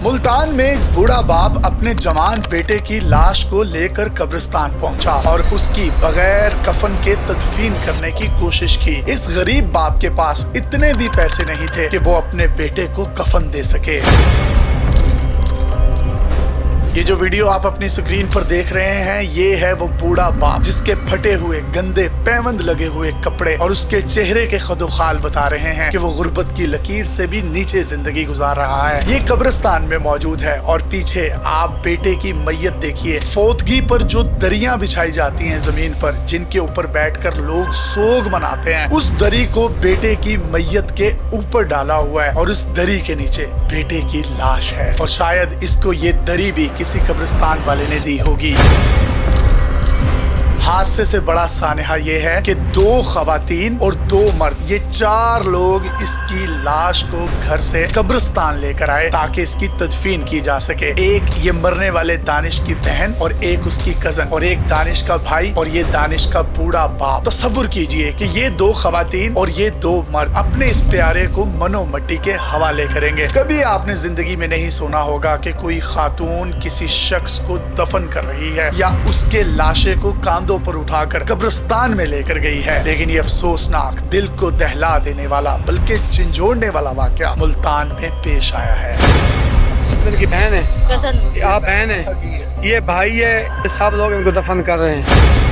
मुल्तान में एक बूढ़ा बाप अपने जवान बेटे की लाश को लेकर कब्रिस्तान पहुंचा और उसकी बगैर कफन के तदफीन करने की कोशिश की। इस गरीब बाप के पास इतने भी पैसे नहीं थे कि वो अपने बेटे को कफन दे सके। ये जो वीडियो आप अपनी स्क्रीन पर देख रहे हैं, ये है वो बूढ़ा बाप जिसके फटे हुए गंदे पैबंद लगे हुए कपड़े और उसके चेहरे के खदोखाल बता रहे हैं कि वो गुर्बत की लकीर से भी नीचे जिंदगी गुजार रहा है। ये कब्रिस्तान में मौजूद है और पीछे आप बेटे की मैयत देखिए। फौतगी पर जो दरियां बिछाई जाती हैं जमीन पर, जिनके ऊपर बैठकर लोग सोग मनाते हैं, उस दरी को बेटे की मैयत के ऊपर डाला हुआ है और उस दरी के नीचे बेटे की लाश है। और शायद इसको ये दरी भी किसी कब्रिस्तान वाले ने दी होगी। हादसे से बड़ा सानहा ये है कि 2 खवातीन और 2 मर्द, ये 4 लोग इसकी लाश को घर से कब्रिस्तान लेकर आए ताकि इसकी तदफीन की जा सके। एक ये मरने वाले दानिश की बहन और एक उसकी कजन और एक दानिश का भाई और ये दानिश का बूढ़ा बाप। तसव्वुर कीजिए कि ये 2 खवातीन और ये 2 मर्द अपने इस प्यारे को मनो मट्टी के हवाले करेंगे। कभी आपने जिंदगी में नहीं सुना होगा कि कोई खातून किसी शख्स को दफन कर रही है या उसके लाशे को कांधों पर उठाकर कब्रिस्तान में लेकर गई है। लेकिन ये अफसोसनाक, दिल को दहला देने वाला बल्कि झंझोड़ने वाला वाकया मुल्तान में पेश आया है। की बहन है, आप बहन है, ये भाई है, सब लोग इनको दफन कर रहे हैं।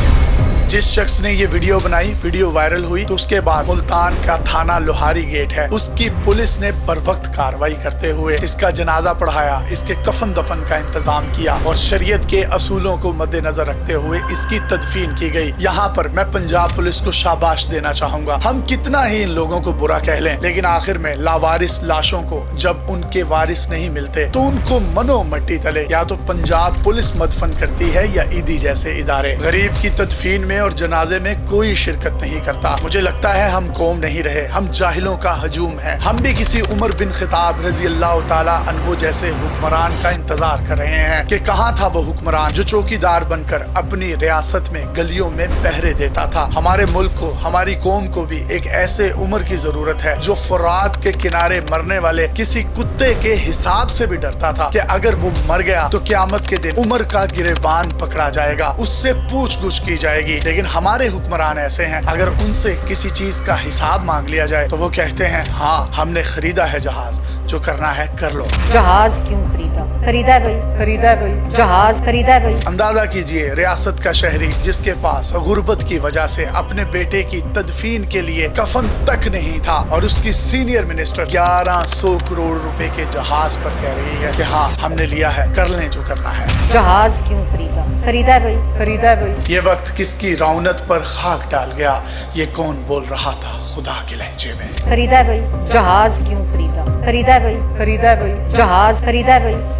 जिस शख्स ने ये वीडियो बनाई, वीडियो वायरल हुई तो उसके बाद मुल्तान का थाना लोहारी गेट है, उसकी पुलिस ने बर वक्त कार्रवाई करते हुए इसका जनाजा पढ़ाया, इसके कफन दफन का इंतजाम किया और शरीयत के असूलों को मद्देनजर रखते हुए इसकी तदफीन की गई। यहाँ पर मैं पंजाब पुलिस को शाबाश देना चाहूंगा। हम कितना ही इन लोगों को बुरा कह लें, लेकिन आखिर में लावारिस लाशों को जब उनके वारिस नहीं मिलते तो उनको मनो मट्टी तले या तो पंजाब पुलिस मदफन करती है या ईदी जैसे इदारे। गरीब की तदफीन में और जनाजे में कोई शिरकत नहीं करता। मुझे लगता है हम कौम नहीं रहे, हम जाहिलों का हजूम है। हम भी किसी उमर बिन खिताब रजी अल्लाह ताला अन्हु जैसे हुक्मरान का इंतजार कर रहे हैं कि कहाँ था वो हुक्मरान जो चौकीदार बनकर अपनी रियासत में गलियों में पहरे देता था। हमारे मुल्क को, हमारी कौम को भी एक ऐसे उमर की जरूरत है जो फुरात के किनारे मरने वाले किसी कुत्ते के हिसाब से भी डरता था कि अगर वो मर गया तो क़यामत के दिन उमर का गिरेबान पकड़ा जाएगा, उससे पूछ-गुछ की जाएगी। लेकिन हमारे हुक्मरान ऐसे हैं, अगर उनसे किसी चीज का हिसाब मांग लिया जाए तो वो कहते हैं हाँ हमने खरीदा है जहाज, जो करना है कर लो। जहाज क्यों खरीदा? खरीदा है भाई, खरीदा है भाई, जहाज खरीदा है भाई। अंदाजा कीजिए, रियासत का शहरी जिसके पास गुर्बत की वजह से अपने बेटे की तदफीन के लिए कफन तक नहीं था और उसकी सीनियर मिनिस्टर 1100 करोड़ रुपए के जहाज पर कह रही है कि हाँ हमने लिया है, कर लें जो करना है। जहाज क्यों खरीदा? खरीदा है भाई, खरीदा है भाई। ये वक्त किसकी रौनत पर खाक डाल गया, ये कौन बोल रहा था खुदा के लहजे में? खरीदा है भाई, जहाज क्यों खरीदा? खरीदा है भाई, खरीदा है भाई, जहाज खरीदा है भाई।